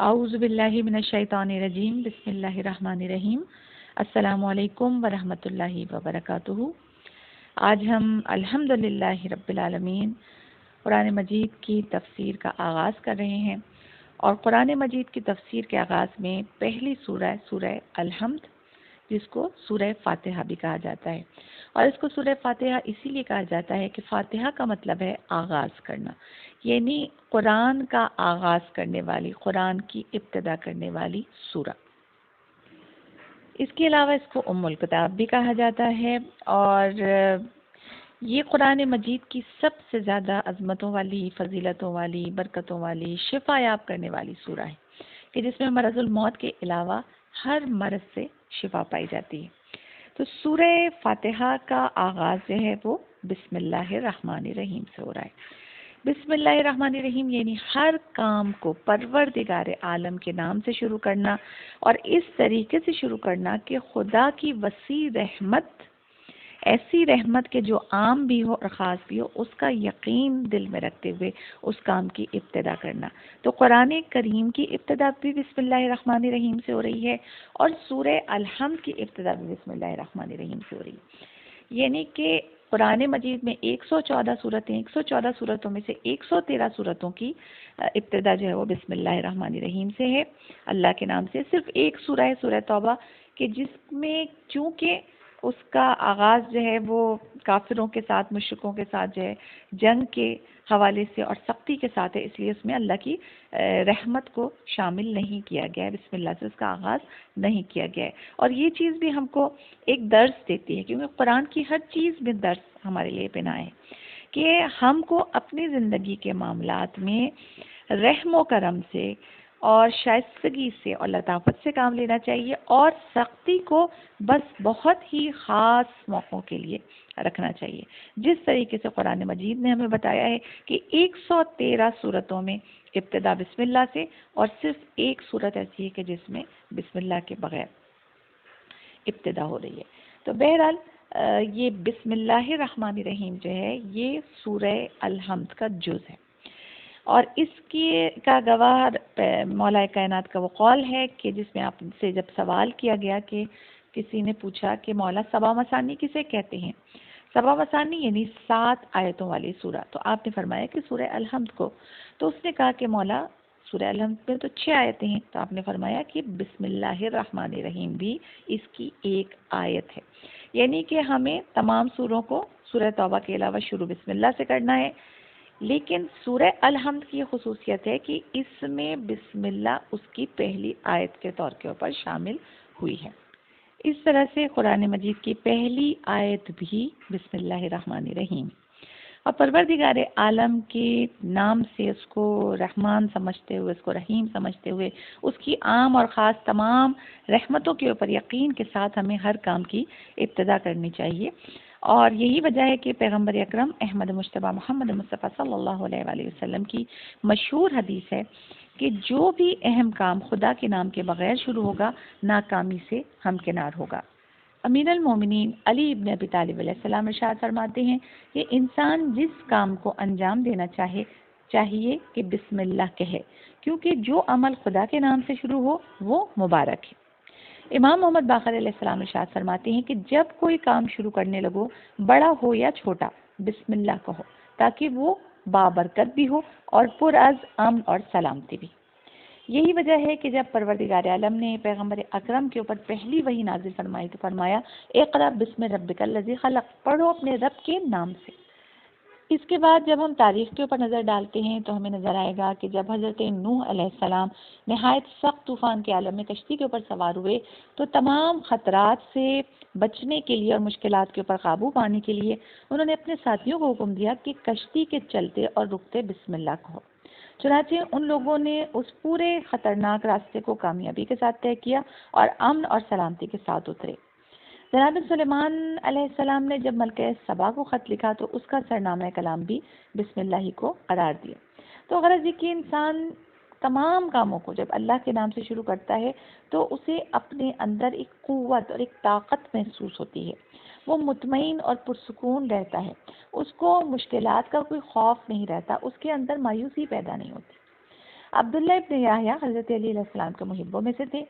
اعوذ باللہ من الشیطان الرجیم بسم اللہ الرحمن الرحیم السلام علیکم ورحمۃ اللہ وبرکاتہ۔ آج ہم الحمدللہ رب العالمین قرآن مجید کی تفسیر کا آغاز کر رہے ہیں، اور قرآن مجید کی تفسیر کے آغاز میں پہلی سورہ الحمد، جس کو سورہ فاتحہ بھی کہا جاتا ہے، اور اس کو سورہ فاتحہ اسی لیے کہا جاتا ہے کہ فاتحہ کا مطلب ہے آغاز کرنا، یعنی قرآن کا آغاز کرنے والی، قرآن کی ابتدا کرنے والی سورہ۔ اس کے علاوہ اس کو ام الکتاب بھی کہا جاتا ہے، اور یہ قرآن مجید کی سب سے زیادہ عظمتوں والی، فضیلتوں والی، برکتوں والی، شفا یاب کرنے والی سورہ ہے، کہ جس میں مرض الموت کے علاوہ ہر مرض سے شفا پائی جاتی ہے۔ تو سورہ فاتحہ کا آغاز جو ہے وہ بسم اللہ الرحمن الرحیم سے ہو رہا ہے۔ بسم اللہ الرحمن الرحیم یعنی ہر کام کو پروردگار عالم کے نام سے شروع کرنا، اور اس طریقے سے شروع کرنا کہ خدا کی وسیع رحمت، ایسی رحمت کہ جو عام بھی ہو اور خاص بھی ہو، اس کا یقین دل میں رکھتے ہوئے اس کام کی ابتدا کرنا۔ تو قرآن کریم کی ابتدا بھی بسم اللہ الرحمن الرحیم سے ہو رہی ہے، اور سورہ الحمد کی ابتدا بھی بسم اللہ الرحمن الرحیم سے ہو رہی ہے، یعنی کہ قرآن مجید میں 114 صورتیں، 114 صورتوں میں سے 113 صورتوں کی ابتدا جو ہے وہ بسم اللہ الرحمن الرحیم سے ہے، اللہ کے نام سے۔ صرف ایک سورہ ہے سورہ توبہ، کہ جس میں چونکہ اس کا آغاز جو ہے وہ کافروں کے ساتھ، مشرکوں کے ساتھ جو ہے جنگ کے حوالے سے اور سختی کے ساتھ ہے، اس لیے اس میں اللہ کی رحمت کو شامل نہیں کیا گیا ہے، بسم اللہ سے اس کا آغاز نہیں کیا گیا ہے۔ اور یہ چیز بھی ہم کو ایک درس دیتی ہے، کیونکہ قرآن کی ہر چیز میں درس ہمارے لیے بنا ہے، کہ ہم کو اپنی زندگی کے معاملات میں رحم و کرم سے اور شائستگی سے اور لطافت سے کام لینا چاہیے، اور سختی کو بس بہت ہی خاص موقعوں کے لیے رکھنا چاہیے، جس طریقے سے قرآن مجید نے ہمیں بتایا ہے کہ 113 صورتوں میں ابتدا بسم اللہ سے، اور صرف ایک صورت ایسی ہے کہ جس میں بسم اللہ کے بغیر ابتدا ہو رہی ہے۔ تو بہرحال یہ بسم اللہ الرحمن الرحیم جو ہے یہ سورہ الحمد کا جز ہے، اور اس کی کا گواہ مولا کائنات کا وہ قول ہے کہ جس میں آپ سے جب سوال کیا گیا کہ کسی نے پوچھا کہ مولا سبا مثانی کسے کہتے ہیں، سبا مثانی یعنی 7 آیتوں والی سورہ، تو آپ نے فرمایا کہ سورہ الحمد کو، تو اس نے کہا کہ مولا سورہ الحمد میں تو 6 آیتیں ہیں، تو آپ نے فرمایا کہ بسم اللہ الرحمن الرحیم بھی اس کی ایک آیت ہے، یعنی کہ ہمیں تمام سوروں کو سورہ توبہ کے علاوہ شروع بسم اللہ سے کرنا ہے، لیکن سورہ الحمد کی یہ خصوصیت ہے کہ اس میں بسم اللہ اس کی پہلی آیت کے طور کے اوپر شامل ہوئی ہے۔ اس طرح سے قرآن مجید کی پہلی آیت بھی بسم اللہ الرحمن الرحیم، اور پروردگار عالم کے نام سے اس کو رحمان سمجھتے ہوئے، اس کو رحیم سمجھتے ہوئے، اس کی عام اور خاص تمام رحمتوں کے اوپر یقین کے ساتھ ہمیں ہر کام کی ابتدا کرنی چاہیے۔ اور یہی وجہ ہے کہ پیغمبر اکرم احمد مجتبیٰ محمد مصطفیٰ صلی اللہ علیہ وآلہ وسلم کی مشہور حدیث ہے کہ جو بھی اہم کام خدا کے نام کے بغیر شروع ہوگا، ناکامی سے ہمکنار ہوگا۔ امیر المومنین علی ابن ابی طالب علیہ السلام ارشاد فرماتے ہیں کہ انسان جس کام کو انجام دینا چاہیے کہ بسم اللہ کہے، کیونکہ جو عمل خدا کے نام سے شروع ہو وہ مبارک ہے۔ امام محمد باقر علیہ السلام ارشاد فرماتے ہیں کہ جب کوئی کام شروع کرنے لگو، بڑا ہو یا چھوٹا، بسم اللہ کہو، تاکہ وہ بابرکت بھی ہو اور پر از امن اور سلامتی بھی۔ یہی وجہ ہے کہ جب پروردگار عالم نے پیغمبر اکرم کے اوپر پہلی وحی نازل فرمائی تو فرمایا اقرأ بسم ربک الذی خلق، پڑھو اپنے رب کے نام سے۔ اس کے بعد جب ہم تاریخ کے اوپر نظر ڈالتے ہیں تو ہمیں نظر آئے گا کہ جب حضرت نوح علیہ السلام نہایت سخت طوفان کے عالم میں کشتی کے اوپر سوار ہوئے، تو تمام خطرات سے بچنے کے لیے اور مشکلات کے اوپر قابو پانے کے لیے انہوں نے اپنے ساتھیوں کو حکم دیا کہ کشتی کے چلتے اور رکتے بسم اللہ کہو۔ چنانچہ ان لوگوں نے اس پورے خطرناک راستے کو کامیابی کے ساتھ طے کیا اور امن اور سلامتی کے ساتھ اترے۔ جناب سلیمان علیہ السلام نے جب ملکہ سبا کو خط لکھا تو اس کا سرنامہ کلام بھی بسم اللہ ہی کو قرار دیا۔ تو غرض یہ کہ انسان تمام کاموں کو جب اللہ کے نام سے شروع کرتا ہے تو اسے اپنے اندر ایک قوت اور ایک طاقت محسوس ہوتی ہے، وہ مطمئن اور پرسکون رہتا ہے، اس کو مشکلات کا کوئی خوف نہیں رہتا، اس کے اندر مایوسی پیدا نہیں ہوتی۔ عبداللہ ابن یحییٰ حضرت علی علیہ السلام کے محبوں میں سے تھے۔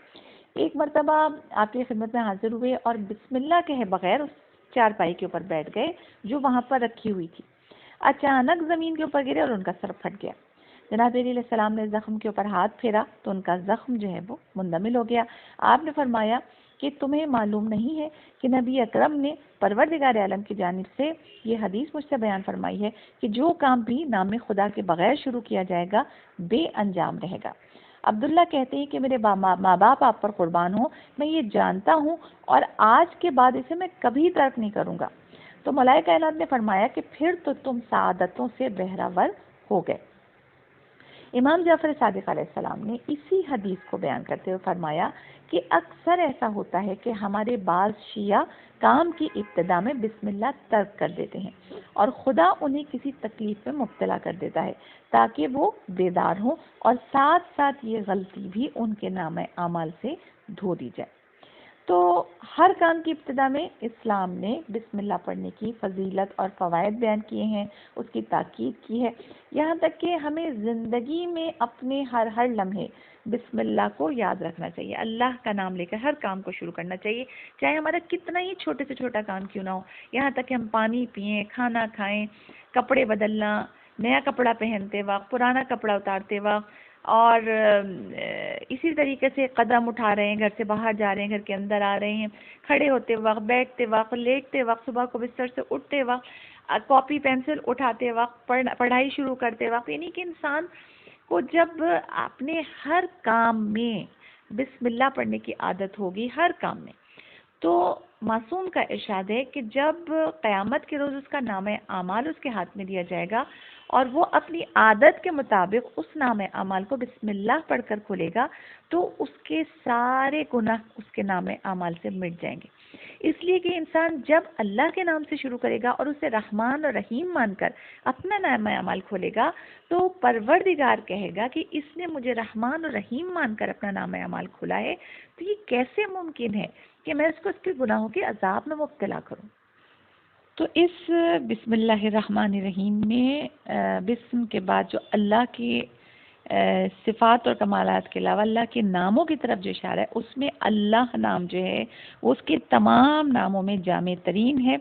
ایک مرتبہ آپ کی خدمت میں حاضر ہوئے اور بسم اللہ کہے بغیر اس چارپائی کے اوپر بیٹھ گئے جو وہاں پر رکھی ہوئی تھی۔ اچانک زمین کے اوپر گرے اور ان کا سر پھٹ گیا۔ جناب علی علیہ السلام نے زخم کے اوپر ہاتھ پھیرا تو ان کا زخم جو ہے وہ مندمل ہو گیا۔ آپ نے فرمایا کہ تمہیں معلوم نہیں ہے کہ نبی اکرم نے پروردگار عالم کی جانب سے یہ حدیث مجھ سے بیان فرمائی ہے کہ جو کام بھی نام خدا کے بغیر شروع کیا جائے گا بے انجام رہے گا۔ عبداللہ کہتے ہیں کہ میرے ماں باپ آپ پر قربان ہوں، میں یہ جانتا ہوں اور آج کے بعد اسے میں کبھی ترک نہیں کروں گا۔ تو مولائے کائنات نے فرمایا کہ پھر تو تم سعادتوں سے بہرہ ہو گئے۔ امام جعفر صادق علیہ السلام نے اسی حدیث کو بیان کرتے ہوئے فرمایا کہ اکثر ایسا ہوتا ہے کہ ہمارے بعض شیعہ کام کی ابتدا میں بسم اللہ ترک کر دیتے ہیں اور خدا انہیں کسی تکلیف میں مبتلا کر دیتا ہے تاکہ وہ بیدار ہوں اور ساتھ ساتھ یہ غلطی بھی ان کے نام اعمال سے دھو دی جائے۔ تو ہر کام کی ابتدا میں اسلام نے بسم اللہ پڑھنے کی فضیلت اور فوائد بیان کیے ہیں، اس کی تاکید کی ہے، یہاں تک کہ ہمیں زندگی میں اپنے ہر لمحے بسم اللہ کو یاد رکھنا چاہیے، اللہ کا نام لے کر ہر کام کو شروع کرنا چاہیے، چاہے ہمارا کتنا ہی چھوٹے سے چھوٹا کام کیوں نہ ہو، یہاں تک کہ ہم پانی پئیں، کھانا کھائیں، کپڑے بدلنا، نیا کپڑا پہنتے وقت، پرانا کپڑا اتارتے وقت، اور اسی طریقے سے قدم اٹھا رہے ہیں، گھر سے باہر جا رہے ہیں، گھر کے اندر آ رہے ہیں، کھڑے ہوتے وقت، بیٹھتے وقت، لیٹتے وقت، صبح کو بستر سے اٹھتے وقت، کاپی پینسل اٹھاتے وقت، پڑھائی شروع کرتے وقت، یعنی کہ انسان کو جب اپنے ہر کام میں بسم اللہ پڑھنے کی عادت ہوگی، ہر کام میں، تو معصوم کا ارشاد ہے کہ جب قیامت کے روز اس کا نام اعمال اس کے ہاتھ میں دیا جائے گا اور وہ اپنی عادت کے مطابق اس نام اعمال کو بسم اللہ پڑھ کر کھولے گا تو اس کے سارے گناہ اس کے نام اعمال سے مٹ جائیں گے۔ اس لیے کہ انسان جب اللہ کے نام سے شروع کرے گا اور اسے رحمان اور رحیم مان کر اپنا نام اعمال کھولے گا تو پروردگار کہے گا کہ اس نے مجھے رحمان اور رحیم مان کر اپنا نام اعمال کھولا ہے، تو یہ کیسے ممکن ہے کہ میں اس کو اس کے گناہوں کے عذاب میں مبتلا کروں۔ تو اس بسم اللہ الرحمن الرحیم میں بسم کے بعد جو اللہ کی صفات اور کمالات کے علاوہ اللہ کے ناموں کی طرف جو اشارہ ہے، اس میں اللہ نام جو ہے وہ اس کے تمام ناموں میں جامع ترین ہے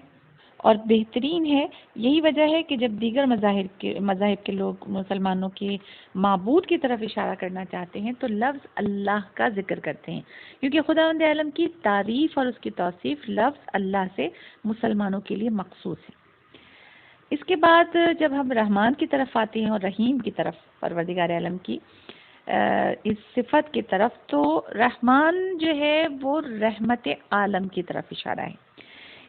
اور بہترین ہے۔ یہی وجہ ہے کہ جب دیگر مذاہب کے لوگ مسلمانوں کے معبود کی طرف اشارہ کرنا چاہتے ہیں تو لفظ اللہ کا ذکر کرتے ہیں، کیونکہ خداوند عالم کی تعریف اور اس کی توصیف لفظ اللہ سے مسلمانوں کے لیے مخصوص ہے۔ اس کے بعد جب ہم رحمان کی طرف آتے ہیں اور رحیم کی طرف، پروردگار عالم کی اس صفت کی طرف، تو رحمان جو ہے وہ رحمت عالم کی طرف اشارہ ہے۔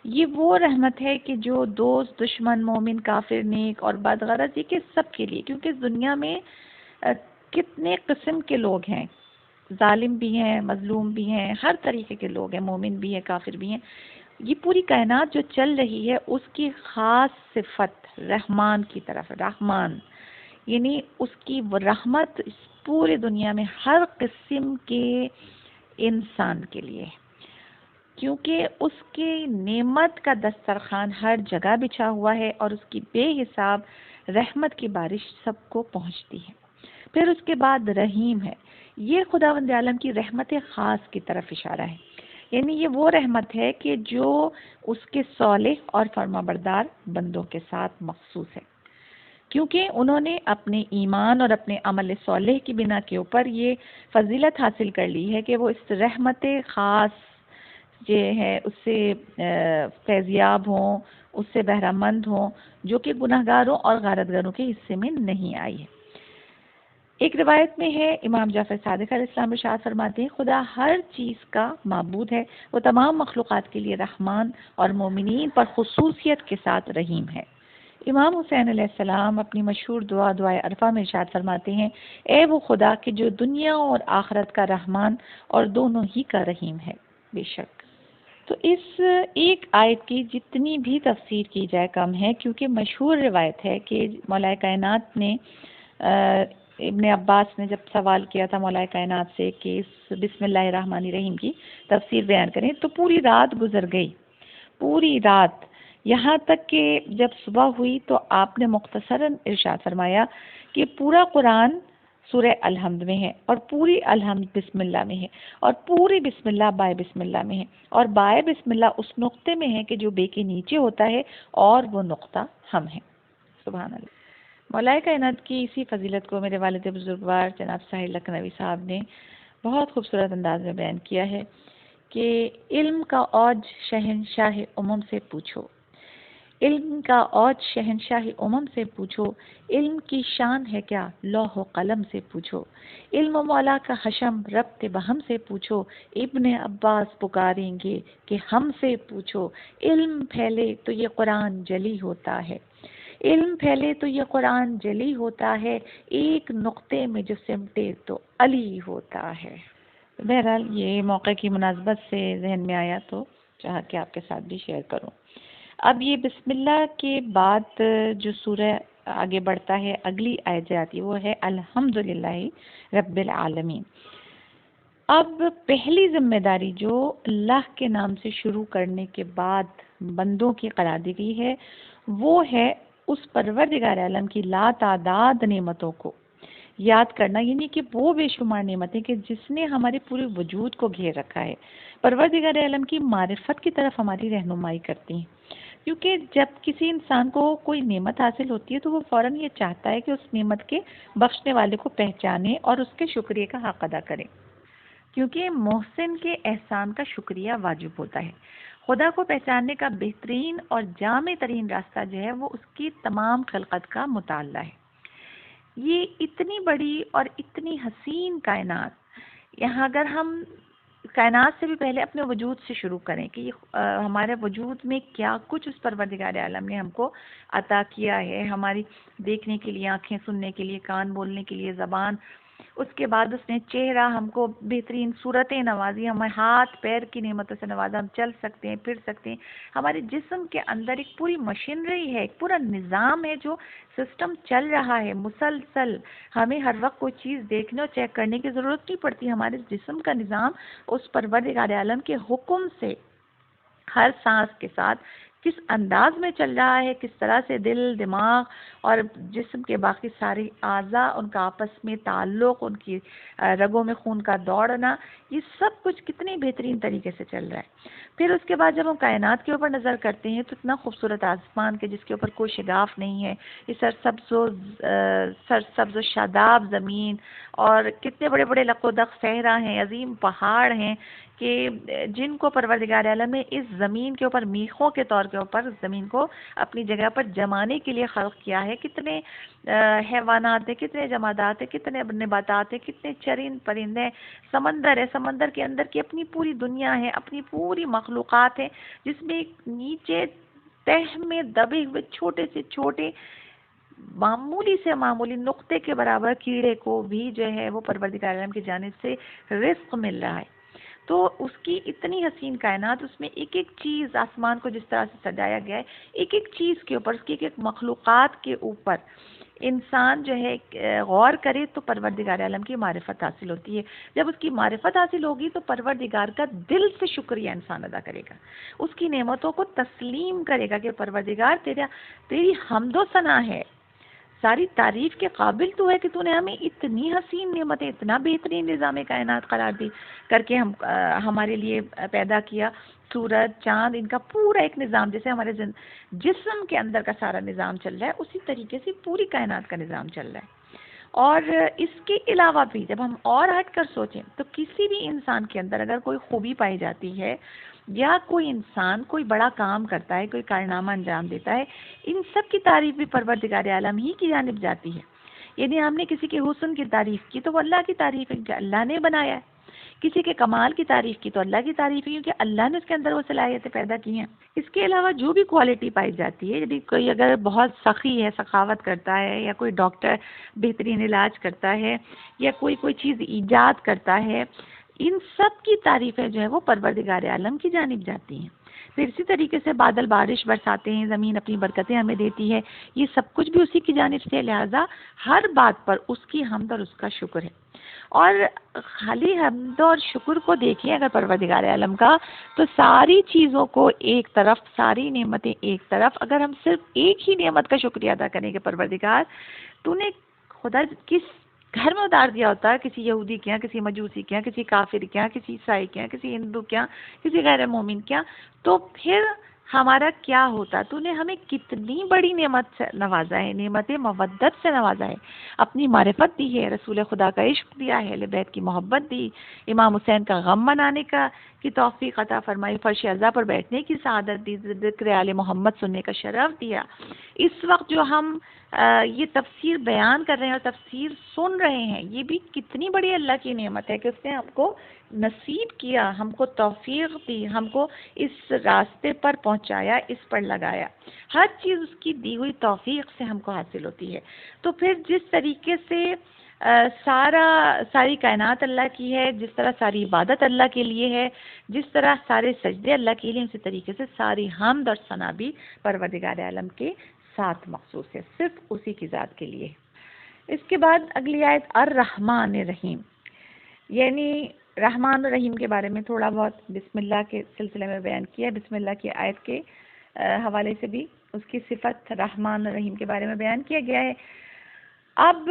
یہ وہ رحمت ہے کہ جو دوست، دشمن، مومن، کافر، نیک اور بدغرض، یہ کہ سب کے لیے، کیونکہ دنیا میں کتنے قسم کے لوگ ہیں، ظالم بھی ہیں، مظلوم بھی ہیں، ہر طریقے کے لوگ ہیں، مومن بھی ہیں، کافر بھی ہیں۔ یہ پوری کائنات جو چل رہی ہے اس کی خاص صفت رحمان کی طرف، رحمان یعنی اس کی وہ رحمت اس پورے دنیا میں ہر قسم کے انسان کے لیے ہے، کیونکہ اس کی نعمت کا دسترخوان ہر جگہ بچھا ہوا ہے اور اس کی بے حساب رحمت کی بارش سب کو پہنچتی ہے۔ پھر اس کے بعد رحیم ہے، یہ خداوند عالم کی رحمت خاص کی طرف اشارہ ہے، یعنی یہ وہ رحمت ہے کہ جو اس کے صالح اور فرمانبردار بندوں کے ساتھ مخصوص ہے، کیونکہ انہوں نے اپنے ایمان اور اپنے عمل صالح کی بنا کے اوپر یہ فضیلت حاصل کر لی ہے کہ وہ اس رحمت خاص جو ہے اس سے فیضیاب ہوں، اس سے بہرہ مند ہوں، جو کہ گناہگاروں اور غارت گروں کے حصے میں نہیں آئی ہے۔ ایک روایت میں ہے، امام جعفر صادق علیہ السلام ارشاد فرماتے ہیں، خدا ہر چیز کا معبود ہے، وہ تمام مخلوقات کے لیے رحمان اور مومنین پر خصوصیت کے ساتھ رحیم ہے۔ امام حسین علیہ السلام اپنی مشہور دعائے عرفہ میں ارشاد فرماتے ہیں، اے وہ خدا کہ جو دنیا اور آخرت کا رحمان اور دونوں ہی کا رحیم ہے۔ بے شک تو اس ایک آیت کی جتنی بھی تفسیر کی جائے کم ہے، کیونکہ مشہور روایت ہے کہ مولا کائنات نے ابن عباس نے جب سوال کیا تھا مولا کائنات سے کہ اس بسم اللہ الرحمن الرحیم کی تفسیر بیان کریں، تو پوری رات گزر گئی، پوری رات، یہاں تک کہ جب صبح ہوئی تو آپ نے مختصراً ارشاد فرمایا کہ پورا قرآن سورہ الحمد میں ہے، اور پوری الحمد بسم اللہ میں ہے، اور پوری بسم اللہ بائے بسم اللہ میں ہے، اور بائے بسم اللہ اس نقطے میں ہے کہ جو بے کے نیچے ہوتا ہے، اور وہ نقطہ ہم ہیں۔ سبحان اللہ۔ مولا کائنات کی اسی فضیلت کو میرے والد بزرگوار جناب ساحل لکھنوی صاحب نے بہت خوبصورت انداز میں بیان کیا ہے کہ علم کا اوج شہنشاہ امم سے پوچھو، علم کا اوج شہنشاہ امم سے پوچھو، علم کی شان ہے کیا لوح و قلم سے پوچھو، علم و مولا کا حشم ربط بہم سے پوچھو، ابن عباس پکاریں گے کہ ہم سے پوچھو، علم پھیلے تو یہ قرآن جلی ہوتا ہے، علم پھیلے تو یہ قرآن جلی ہوتا ہے، ایک نقطے میں جو سمٹے تو علی ہوتا ہے۔ بہرحال یہ موقع کی مناسبت سے ذہن میں آیا تو چاہا کہ آپ کے ساتھ بھی شیئر کروں۔ اب یہ بسم اللہ کے بعد جو سورہ آگے بڑھتا ہے، اگلی آیت آتی ہے وہ ہے الحمدللہ رب العالمین۔ اب پہلی ذمہ داری جو اللہ کے نام سے شروع کرنے کے بعد بندوں کی قرار دی گئی ہے وہ ہے اس پروردگار عالم کی لا تعداد نعمتوں کو یاد کرنا، یعنی کہ وہ بے شمار نعمتیں کہ جس نے ہمارے پورے وجود کو گھیر رکھا ہے، پروردگار عالم کی معرفت کی طرف ہماری رہنمائی کرتی ہیں۔ کیونکہ جب کسی انسان کو کوئی نعمت حاصل ہوتی ہے تو وہ فوراً یہ چاہتا ہے کہ اس نعمت کے بخشنے والے کو پہچانے اور اس کے شکریہ کا حق ادا کرے، کیونکہ محسن کے احسان کا شکریہ واجب ہوتا ہے۔ خدا کو پہچاننے کا بہترین اور جامع ترین راستہ جو ہے وہ اس کی تمام خلقت کا مطالعہ ہے۔ یہ اتنی بڑی اور اتنی حسین کائنات، یہاں اگر ہم کائنات سے بھی پہلے اپنے وجود سے شروع کریں کہ یہ ہمارے وجود میں کیا کچھ اس پروردگار عالم نے ہم کو عطا کیا ہے، ہماری دیکھنے کے لیے آنکھیں، سننے کے لیے کان، بولنے کے لیے زبان، اس کے بعد اس نے چہرہ ہم کو بہترین صورتیں نوازی، ہمارے ہاتھ پیر کی نعمتوں سے نوازا، ہم چل سکتے ہیں، پھر سکتے ہیں، ہمارے جسم کے اندر ایک پوری مشینری ہے، ایک پورا نظام ہے جو سسٹم چل رہا ہے مسلسل، ہمیں ہر وقت کوئی چیز دیکھنے اور چیک کرنے کی ضرورت نہیں پڑتی، ہمارے جسم کا نظام اس پروردگار عالم کے حکم سے ہر سانس کے ساتھ کس انداز میں چل رہا ہے، کس طرح سے دل، دماغ اور جسم کے باقی سارے اعضاء، ان کا آپس میں تعلق، ان کی رگوں میں خون کا دوڑنا، یہ سب کچھ کتنی بہترین طریقے سے چل رہا ہے۔ پھر اس کے بعد جب ہم کائنات کے اوپر نظر کرتے ہیں تو اتنا خوبصورت آسمان کے جس کے اوپر کوئی شگاف نہیں ہے، یہ سرسبز و شاداب زمین، اور کتنے بڑے بڑے لق و دق صحرا ہیں، عظیم پہاڑ ہیں کہ جن کو پروردگار عالم نے اس زمین کے اوپر میخوں کے طور کے اوپر زمین کو اپنی جگہ پر جمانے کے لیے خلق کیا ہے۔ کتنے حیوانات ہیں، کتنے جمادات ہیں، کتنے نباتات ہیں، کتنے چرند پرند ہیں، سمندر ہے، سمندر کے اندر کی اپنی پوری دنیا ہے، اپنی پوری مخلوقات ہیں، جس میں نیچے تہ میں دبے ہوئے چھوٹے سے چھوٹے معمولی سے معمولی نقطے کے برابر کیڑے کو بھی جو ہے وہ پروردگار عالم کی جانب سے رزق مل رہا ہے۔ تو اس کی اتنی حسین کائنات، اس میں ایک ایک چیز، آسمان کو جس طرح سے سجایا گیا ہے، ایک ایک چیز کے اوپر، اس کی ایک ایک مخلوقات کے اوپر انسان جو ہے غور کرے تو پروردگار عالم کی معرفت حاصل ہوتی ہے۔ جب اس کی معرفت حاصل ہوگی تو پروردگار کا دل سے شکریہ انسان ادا کرے گا، اس کی نعمتوں کو تسلیم کرے گا کہ پروردگار تیری حمد و ثنا ہے، ساری تعریف کے قابل تو ہے کہ تو نے ہمیں اتنی حسین نعمتیں، اتنا بہترین نظام کائنات قرار دی کر کے ہمارے لیے پیدا کیا، سورج، چاند، ان کا پورا ایک نظام، جیسے ہمارے جسم کے اندر کا سارا نظام چل رہا ہے اسی طریقے سے پوری کائنات کا نظام چل رہا ہے۔ اور اس کے علاوہ بھی جب ہم اور ہٹ کر سوچیں تو کسی بھی انسان کے اندر اگر کوئی خوبی پائی جاتی ہے یا کوئی انسان کوئی بڑا کام کرتا ہے، کوئی کارنامہ انجام دیتا ہے، ان سب کی تعریف بھی پروردگار عالم ہی کی جانب جاتی ہے۔ یعنی ہم نے کسی کے حسن کی تعریف کی تو وہ اللہ کی تعریف ہے کہ اللہ نے بنایا ہے، کسی کے کمال کی تعریف کی تو اللہ کی تعریف ہے کیونکہ اللہ نے اس کے اندر وہ صلاحیتیں پیدا کی ہیں۔ اس کے علاوہ جو بھی کوالٹی پائی جاتی ہے، یعنی کوئی اگر بہت سخی ہے، سخاوت کرتا ہے، یا کوئی ڈاکٹر بہترین علاج کرتا ہے، یا کوئی چیز ایجاد کرتا ہے، ان سب کی تعریفیں جو ہے وہ پروردگار عالم کی جانب جاتی ہیں۔ پھر اسی طریقے سے بادل بارش برساتے ہیں، زمین اپنی برکتیں ہمیں دیتی ہے، یہ سب کچھ بھی اسی کی جانب سے، لہذا ہر بات پر اس کی حمد اور اس کا شکر ہے۔ اور خالی حمد اور شکر کو دیکھیں اگر پروردگار عالم کا، تو ساری چیزوں کو ایک طرف، ساری نعمتیں ایک طرف، اگر ہم صرف ایک ہی نعمت کا شکریہ ادا کریں کہ پروردگار تو نے خدا کس گھر میں اتار دیا ہوتا ہے کسی یہودی کے یہاں، کسی مجوسی کے یہاں، کسی کافر کے یہاں، کسی عیسائی کے یہاں، کسی ہندو کے یہاں، کسی غیر مومن کے یہاں، تو پھر ہمارا کیا ہوتا؟ تو نے ہمیں کتنی بڑی نعمت سے نوازا ہے، نعمت مودت سے نوازا ہے، اپنی معرفت دی ہے، رسول خدا کا عشق دیا ہے، اہل بیت کی محبت دی، امام حسین کا غم منانے کی توفیق عطا فرمائی، فرش عزا پر بیٹھنے کی سعادت دی، ذکر آل محمد سننے کا شرف دیا۔ اس وقت جو ہم یہ تفسیر بیان کر رہے ہیں اور تفسیر سن رہے ہیں، یہ بھی کتنی بڑی اللہ کی نعمت ہے کہ اس نے ہم کو نصیب کیا، ہم کو توفیق دی، ہم کو اس راستے پر پہنچایا، اس پر لگایا۔ ہر چیز اس کی دی ہوئی توفیق سے ہم کو حاصل ہوتی ہے۔ تو پھر جس طریقے سے ساری کائنات اللہ کی ہے، جس طرح ساری عبادت اللہ کے لیے ہے، جس طرح سارے سجدے اللہ کے لیے، اسی طریقے سے ساری حمد اور ثنا بھی پروردگار عالم کے ساتھ مخصوص ہے، صرف اسی کی ذات کے لیے۔ اس کے بعد اگلی آیت الرحمن الرحیم، یعنی رحمان اور رحیم کے بارے میں تھوڑا بہت بسم اللہ کے سلسلے میں بیان کیا، بسم اللہ کی آیت کے حوالے سے بھی اس کی صفت رحمان اور رحیم کے بارے میں بیان کیا گیا ہے۔ اب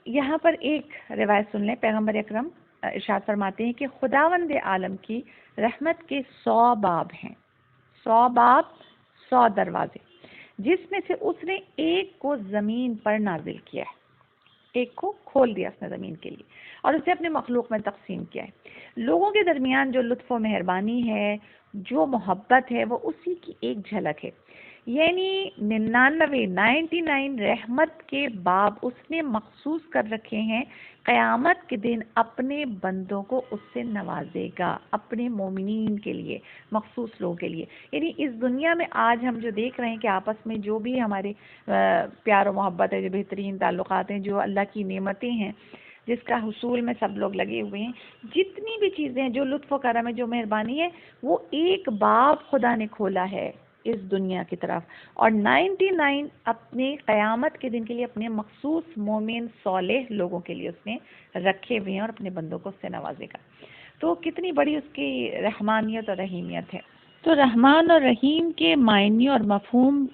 یہاں پر ایک روایت سن لیں، پیغمبر اکرم ارشاد فرماتے ہیں کہ خداوند عالم کی رحمت کے 100 باب ہیں، 100 باب، 100 دروازے، جس میں سے اس نے ایک کو زمین پر نازل کیا ہے، ایک کو کھول دیا اس نے زمین کے لیے اور اسے اپنے مخلوق میں تقسیم کیا ہے۔ لوگوں کے درمیان جو لطف و مہربانی ہے، جو محبت ہے، وہ اسی کی ایک جھلک ہے، یعنی 99 رحمت کے باب اس نے مخصوص کر رکھے ہیں، قیامت کے دن اپنے بندوں کو اس سے نوازے گا، اپنے مومنین کے لیے، مخصوص لوگوں کے لیے۔ یعنی اس دنیا میں آج ہم جو دیکھ رہے ہیں کہ آپس میں جو بھی ہمارے پیار و محبت ہے، جو بہترین تعلقات ہیں، جو اللہ کی نعمتیں ہیں، جس کا حصول میں سب لوگ لگے ہوئے ہیں، جتنی بھی چیزیں ہیں، جو لطف و کرم ہے، جو مہربانی ہے، وہ ایک باب خدا نے کھولا ہے اس دنیا کی طرف، اور 99 اپنے قیامت کے دن کے لیے اپنے مخصوص مومن صالح لوگوں کے لیے اس نے رکھے ہوئے ہیں اور اپنے بندوں کو اس سے نوازے گا۔ تو کتنی بڑی اس کی رحمانیت اور رحیمیت ہے۔ تو رحمان اور رحیم کے معنی اور مفہوم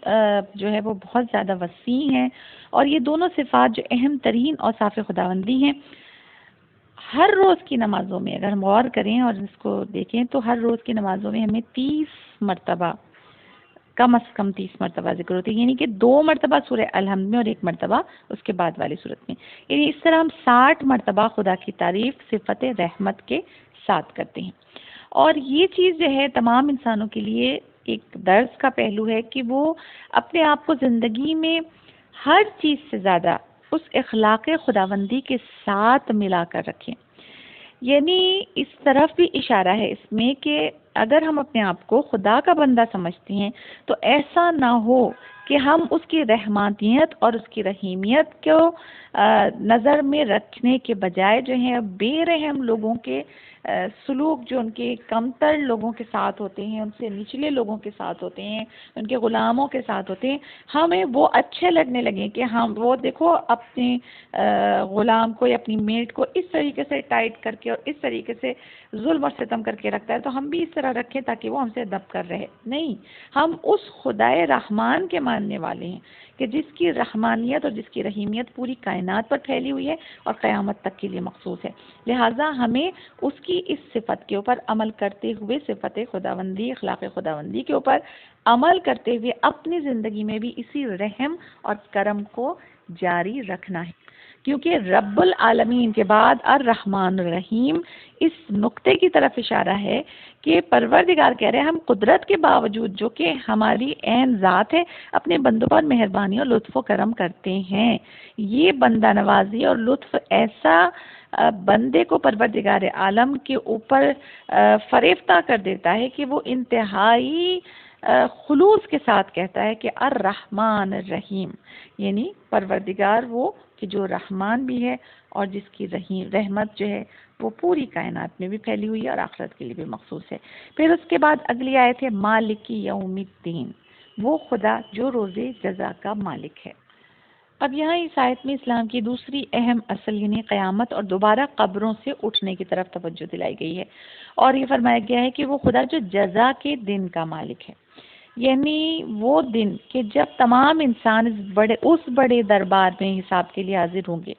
جو ہے وہ بہت زیادہ وسیع ہیں، اور یہ دونوں صفات جو اہم ترین اوصاف خداوندی ہیں، ہر روز کی نمازوں میں اگر ہم غور کریں اور اس کو دیکھیں تو ہر روز کی نمازوں میں ہمیں 30 مرتبہ، کم از کم 30 مرتبہ ذکر ہوتی ہے، یعنی کہ 2 مرتبہ سورہ الحمد میں اور 1 مرتبہ اس کے بعد والی صورت میں، یعنی اس طرح ہم 60 مرتبہ خدا کی تعریف صفت رحمت کے ساتھ کرتے ہیں۔ اور یہ چیز جو ہے تمام انسانوں کے لیے ایک درس کا پہلو ہے کہ وہ اپنے آپ کو زندگی میں ہر چیز سے زیادہ اس اخلاق خداوندی کے ساتھ ملا کر رکھیں۔ یعنی اس طرف بھی اشارہ ہے اس میں کہ اگر ہم اپنے آپ کو خدا کا بندہ سمجھتے ہیں تو ایسا نہ ہو کہ ہم اس کی رحمانیت اور اس کی رحیمیت کو نظر میں رکھنے کے بجائے جو ہیں بے رحم لوگوں کے سلوک، جو ان کے کمتر لوگوں کے ساتھ ہوتے ہیں، ان سے نچلے لوگوں کے ساتھ ہوتے ہیں، ان کے غلاموں کے ساتھ ہوتے ہیں، ہمیں وہ اچھے لگنے لگیں کہ ہم وہ دیکھو اپنے غلام کو یا اپنی میٹ کو اس طریقے سے ٹائٹ کر کے اور اس طریقے سے ظلم اور ستم کر کے رکھتا ہے، تو ہم بھی اس طرح رکھیں تاکہ وہ ہم سے دب کر رہے۔ نہیں، ہم اس خدائے رحمان کے ماننے والے ہیں کہ جس کی رحمانیت اور جس کی رحیمیت پوری کائنات پر پھیلی ہوئی ہے اور قیامت تک کے لیے مخصوص ہے، لہٰذا ہمیں اس کی اس صفت کے اوپر عمل کرتے ہوئے، صفت خداوندی، اخلاق خداوندی کے اوپر عمل کرتے ہوئے اپنی زندگی میں بھی اسی رحم اور کرم کو جاری رکھنا ہے، کیونکہ رب العالمین کے بعد الرحمن الرحیم اس نقطے کی طرف اشارہ ہے کہ پروردگار کہہ رہے ہیں ہم قدرت کے باوجود، جو کہ ہماری عین ذات ہے، اپنے بندوں پر مہربانی اور لطف و کرم کرتے ہیں۔ یہ بندہ نوازی اور لطف ایسا بندے کو پروردگار عالم کے اوپر فریفتہ کر دیتا ہے کہ وہ انتہائی خلوص کے ساتھ کہتا ہے کہ الرحمن الرحیم، یعنی پروردگار وہ کہ جو رحمان بھی ہے اور جس کی رحمت جو ہے وہ پوری کائنات میں بھی پھیلی ہوئی ہے اور آخرت کے لیے بھی مخصوص ہے۔ پھر اس کے بعد اگلی آیت ہے مالک یوم الدین، وہ خدا جو روز جزا کا مالک ہے۔ اب یہاں اس آیت میں اسلام کی دوسری اہم اصل یعنی قیامت اور دوبارہ قبروں سے اٹھنے کی طرف توجہ دلائی گئی ہے، اور یہ فرمایا گیا ہے کہ وہ خدا جو جزا کے دن کا مالک ہے، یعنی وہ دن کہ جب تمام انسان اس بڑے دربار میں حساب کے لیے حاضر ہوں گے،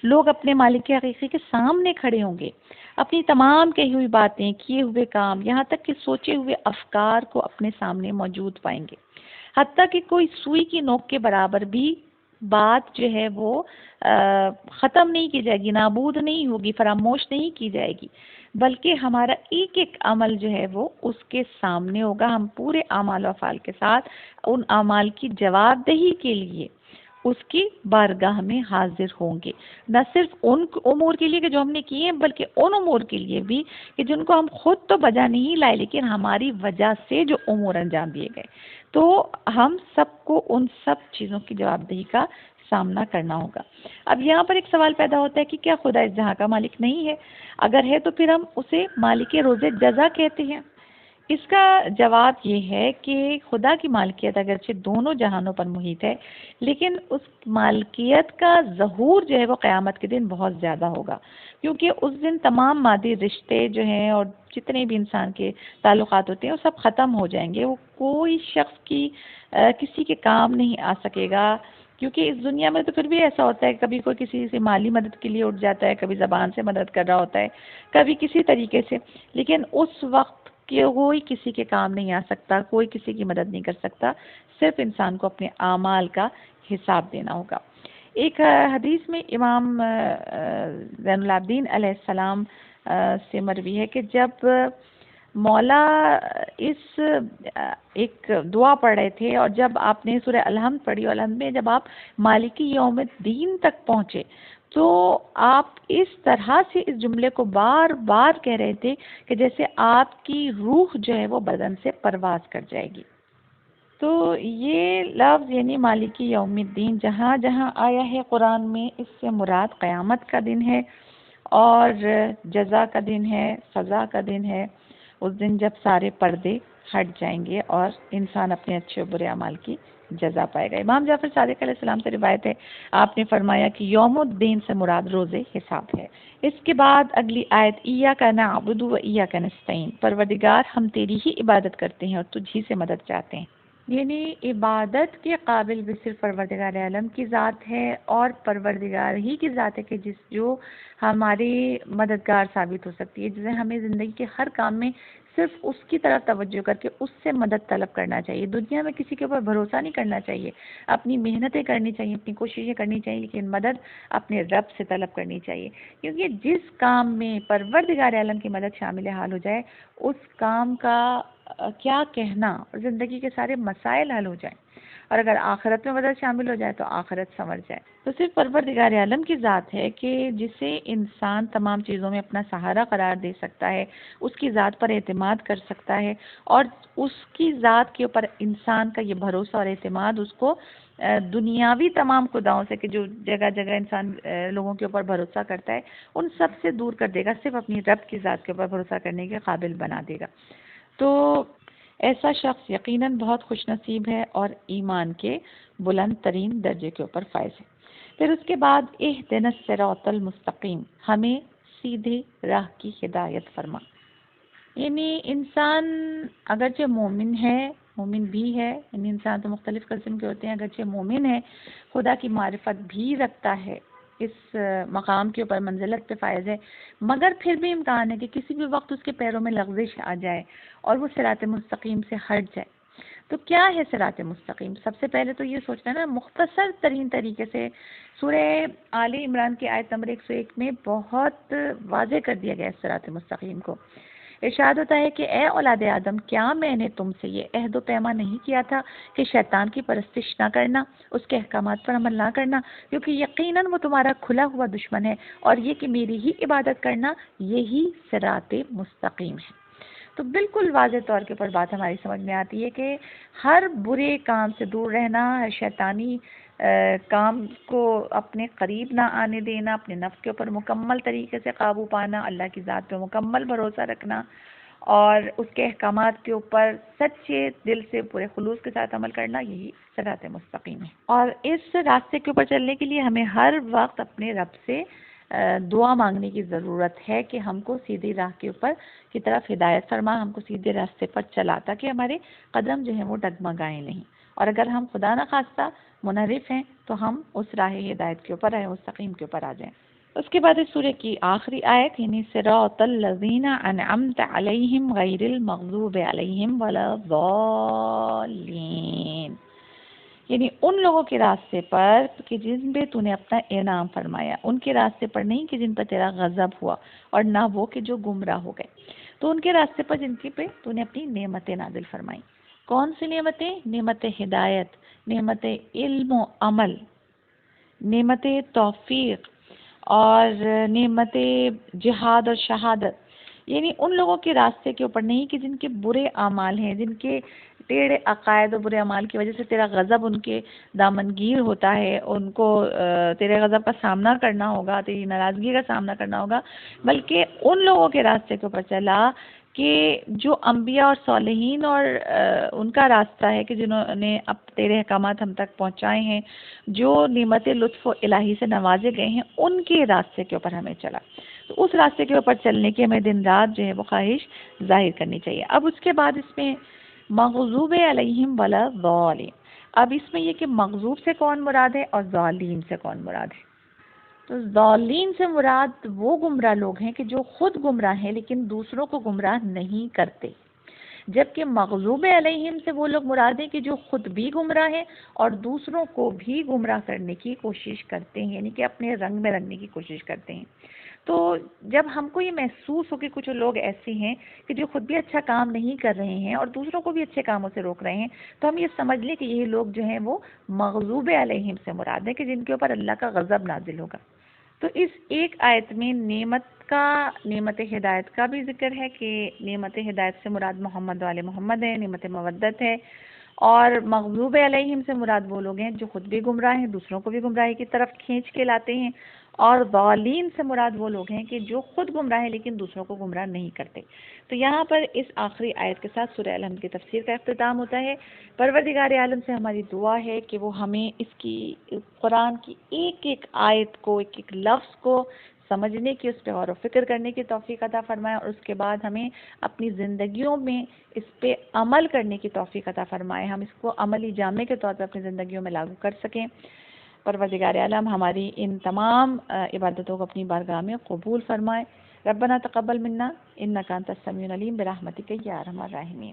لوگ اپنے مالک حقیقی کے سامنے کھڑے ہوں گے، اپنی تمام کہی ہوئی باتیں، کیے ہوئے کام، یہاں تک کہ سوچے ہوئے افکار کو اپنے سامنے موجود پائیں گے، حتیٰ کہ کوئی سوئی کی نوک کے برابر بھی بات جو ہے وہ ختم نہیں کی جائے گی، نابود نہیں ہوگی، فراموش نہیں کی جائے گی، بلکہ ہمارا ایک ایک عمل جو ہے وہ اس کے سامنے ہوگا۔ ہم پورے اعمال و افعال کے ساتھ ان اعمال کی جواب دہی کے لیے اس کی بارگاہ میں حاضر ہوں گے، نہ صرف ان امور کے لیے کہ جو ہم نے کیے ہیں، بلکہ ان امور کے لیے بھی کہ جن کو ہم خود تو بجا نہیں لائے لیکن ہماری وجہ سے جو امور انجام دیے گئے، تو ہم سب کو ان سب چیزوں کی جواب دہی کا سامنا کرنا ہوگا۔ اب یہاں پر ایک سوال پیدا ہوتا ہے کہ کیا خدا اس جہاں کا مالک نہیں ہے؟ اگر ہے تو پھر ہم اسے مالک روز جزا کہتے ہیں۔ اس کا جواب یہ ہے کہ خدا کی مالکیت اگرچہ دونوں جہانوں پر محیط ہے، لیکن اس مالکیت کا ظہور جو ہے وہ قیامت کے دن بہت زیادہ ہوگا، کیونکہ اس دن تمام مادی رشتے جو ہیں اور جتنے بھی انسان کے تعلقات ہوتے ہیں وہ سب ختم ہو جائیں گے۔ وہ کوئی شخص کی کسی کے کام نہیں آ سکے گا، کیونکہ اس دنیا میں تو پھر بھی ایسا ہوتا ہے، کبھی کوئی کسی سے مالی مدد کے لیے اٹھ جاتا ہے، کبھی زبان سے مدد کر رہا ہوتا ہے، کبھی کسی طریقے سے، لیکن اس وقت کہ کوئی کسی کے کام نہیں آ سکتا، کوئی کسی کی مدد نہیں کر سکتا، صرف انسان کو اپنے اعمال کا حساب دینا ہوگا۔ ایک حدیث میں امام زین العابدین علیہ السلام سے مروی ہے کہ جب مولا اس ایک دعا پڑھ رہے تھے اور جب آپ نے سورہ الحمد پڑھی اور الحمد میں جب آپ مالکی یوم الدین تک پہنچے تو آپ اس طرح سے اس جملے کو بار بار کہہ رہے تھے کہ جیسے آپ کی روح جو ہے وہ بدن سے پرواز کر جائے گی۔ تو یہ لفظ یعنی مالکی یوم الدین جہاں جہاں آیا ہے قرآن میں، اس سے مراد قیامت کا دن ہے اور جزا کا دن ہے، سزا کا دن ہے۔ اس دن جب سارے پردے ہٹ جائیں گے اور انسان اپنے اچھے و برے اعمال کی جزا پائے گا۔ امام جعفر صادق علیہ السلام سے روایت ہے، آپ نے فرمایا کہ یوم الدین سے مراد روز حساب ہے۔ اس کے بعد اگلی آیت، ایاک نعبد و ایاک نستعین، پروردگار ہم تیری ہی عبادت کرتے ہیں اور تجھ ہی سے مدد چاہتے ہیں۔ یعنی عبادت کے قابل بھی صرف پروردگار عالم کی ذات ہے اور پروردگار ہی کی ذات ہے کہ جو ہماری مددگار ثابت ہو سکتی ہے، جسے ہمیں زندگی کے ہر کام میں صرف اس کی طرف توجہ کر کے اس سے مدد طلب کرنا چاہیے۔ دنیا میں کسی کے اوپر بھروسہ نہیں کرنا چاہیے، اپنی محنتیں کرنی چاہیے، اپنی کوششیں کرنی چاہیے، لیکن مدد اپنے رب سے طلب کرنی چاہیے، کیونکہ جس کام میں پروردگار عالم کی مدد شامل حال ہو جائے اس کام کا کیا کہنا، زندگی کے سارے مسائل حل ہو جائیں، اور اگر آخرت میں مدد شامل ہو جائے تو آخرت سنور جائے۔ تو صرف پروردگار عالم کی ذات ہے کہ جسے انسان تمام چیزوں میں اپنا سہارا قرار دے سکتا ہے، اس کی ذات پر اعتماد کر سکتا ہے، اور اس کی ذات کے اوپر انسان کا یہ بھروسہ اور اعتماد اس کو دنیاوی تمام خداؤں سے کہ جو جگہ جگہ انسان لوگوں کے اوپر بھروسہ کرتا ہے ان سب سے دور کر دے گا، صرف اپنی رب کی ذات کے اوپر بھروسہ کرنے کے قابل بنا دے گا۔ تو ایسا شخص یقیناً بہت خوش نصیب ہے اور ایمان کے بلند ترین درجے کے اوپر فائز ہے۔ پھر اس کے بعد اہدنا الصراط المستقیم، ہمیں سیدھے راہ کی ہدایت فرما۔ یعنی انسان اگرچہ مومن ہے، مومن بھی ہے، یعنی انسان تو مختلف قسم کے ہوتے ہیں، اگرچہ مومن ہے، خدا کی معرفت بھی رکھتا ہے، اس مقام کے اوپر منزلت پہ فائز ہے، مگر پھر بھی امکان ہے کہ کسی بھی وقت اس کے پیروں میں لغزش آ جائے اور وہ صراط مستقیم سے ہٹ جائے۔ تو کیا ہے صراط مستقیم؟ سب سے پہلے تو یہ سوچنا ہے نا، مختصر ترین طریقے سے سورہ آل عمران کی آیت نمبر 101 میں بہت واضح کر دیا گیا ہے صراط مستقیم کو۔ ارشاد ہوتا ہے کہ اے اولاد آدم، کیا میں نے تم سے یہ عہد و پیمان نہیں کیا تھا کہ شیطان کی پرستش نہ کرنا، اس کے احکامات پر عمل نہ کرنا، کیونکہ یقیناً وہ تمہارا کھلا ہوا دشمن ہے، اور یہ کہ میری ہی عبادت کرنا یہی صراط مستقیم ہے۔ تو بالکل واضح طور کے اوپر بات ہماری سمجھ میں آتی ہے کہ ہر برے کام سے دور رہنا، ہر شیطانی کام کو اپنے قریب نہ آنے دینا، اپنے نفس کے اوپر مکمل طریقے سے قابو پانا، اللہ کی ذات پہ مکمل بھروسہ رکھنا اور اس کے احکامات کے اوپر سچے دل سے پورے خلوص کے ساتھ عمل کرنا، یہی صراط مستقیم ہے۔ اور اس راستے کے اوپر چلنے کے لیے ہمیں ہر وقت اپنے رب سے دعا مانگنے کی ضرورت ہے کہ ہم کو سیدھی راہ کے اوپر کی طرف ہدایت فرما، ہم کو سیدھے راستے پر چلا، تاکہ ہمارے قدم جو ہیں وہ ڈگمگائیں نہیں، اور اگر ہم خدا نخواستہ منحرف ہیں تو ہم اس راہ ہدایت کے اوپر، راہ مستقیم کے اوپر آ جائیں۔ اس کے بعد اس سورہ کی آخری آیت یعنی صراط الذین انعمت علیہم غیر المغضوب علیہم ولا الضالین، یعنی ان لوگوں کے راستے پر کہ جن پہ تو نے اپنا انعام فرمایا، ان کے راستے پر نہیں کہ جن پر تیرا غضب ہوا، اور نہ وہ کہ جو گمراہ ہو گئے، تو ان کے راستے پر جن کے پہ تو نے اپنی نعمتیں نازل فرمائی۔ کون سی نعمتیں؟ نعمت ہدایت، نعمت علم و عمل، نعمت توفیق، اور نعمت جہاد اور شہادت، یعنی ان لوگوں کے راستے کے اوپر نہیں کہ جن کے برے اعمال ہیں، جن کے ٹیڑھے عقائد اور برے اعمال کی وجہ سے تیرا غضب ان کے دامنگیر ہوتا ہے، ان کو تیرے غضب کا سامنا کرنا ہوگا، تیری ناراضگی کا سامنا کرنا ہوگا، بلکہ ان لوگوں کے راستے کے اوپر چلا کہ جو انبیاء اور صالحین اور ان کا راستہ ہے کہ جنہوں نے اب تیرے احکامات ہم تک پہنچائے ہیں، جو نعمت لطف و الہی سے نوازے گئے ہیں، ان کے راستے کے اوپر ہمیں چلا۔ تو اس راستے کے اوپر چلنے کی ہمیں دن رات جو ہے وہ خواہش ظاہر کرنی چاہیے۔ اب اس کے بعد اس میں مغضوب علیہم ولا الضالین، اب اس میں یہ کہ مغضوب سے کون مراد ہے اور ضالین سے کون مراد ہے۔ تو ضالین سے مراد وہ گمراہ لوگ ہیں کہ جو خود گمراہ ہیں لیکن دوسروں کو گمراہ نہیں کرتے، جبکہ مغضوب علیہم سے وہ لوگ مراد ہیں کہ جو خود بھی گمراہ ہیں اور دوسروں کو بھی گمراہ کرنے کی کوشش کرتے ہیں، یعنی کہ اپنے رنگ میں رنگنے کی کوشش کرتے ہیں۔ تو جب ہم کو یہ محسوس ہو کہ کچھ لوگ ایسے ہیں کہ جو خود بھی اچھا کام نہیں کر رہے ہیں اور دوسروں کو بھی اچھے کاموں سے روک رہے ہیں، تو ہم یہ سمجھ لیں کہ یہ لوگ جو ہیں وہ مغضوب علیہم سے مراد ہیں کہ جن کے اوپر اللہ کا غضب نازل ہوگا۔ تو اس ایک آیت میں نعمت ہدایت کا بھی ذکر ہے کہ نعمت ہدایت سے مراد محمد والے محمد ہے، نعمت مودت ہے، اور مغضوب علیہم سے مراد وہ لوگ ہیں جو خود بھی گمراہ ہیں، دوسروں کو بھی گمراہی کی طرف کھینچ کے لاتے ہیں، اور ضالین سے مراد وہ لوگ ہیں کہ جو خود گمراہ ہیں لیکن دوسروں کو گمراہ نہیں کرتے۔ تو یہاں پر اس آخری آیت کے ساتھ سورہ الحمد کی تفسیر کا اختتام ہوتا ہے۔ پروردگار عالم سے ہماری دعا ہے کہ وہ ہمیں اس کی قرآن کی ایک ایک آیت کو، ایک ایک لفظ کو سمجھنے کی، اس پہ غور و فکر کرنے کی توفیق عطا فرمائے، اور اس کے بعد ہمیں اپنی زندگیوں میں اس پہ عمل کرنے کی توفیق عطا فرمائے، ہم اس کو عملی جامے کے طور پر اپنی زندگیوں میں لاگو کر سکیں۔ پروردگار عالم ہماری ان تمام عبادتوں کو اپنی بارگاہ میں قبول فرمائے۔ ربنا تقبل منا انک انت السمیع العلیم برحمتک یا ارحم الراحمین۔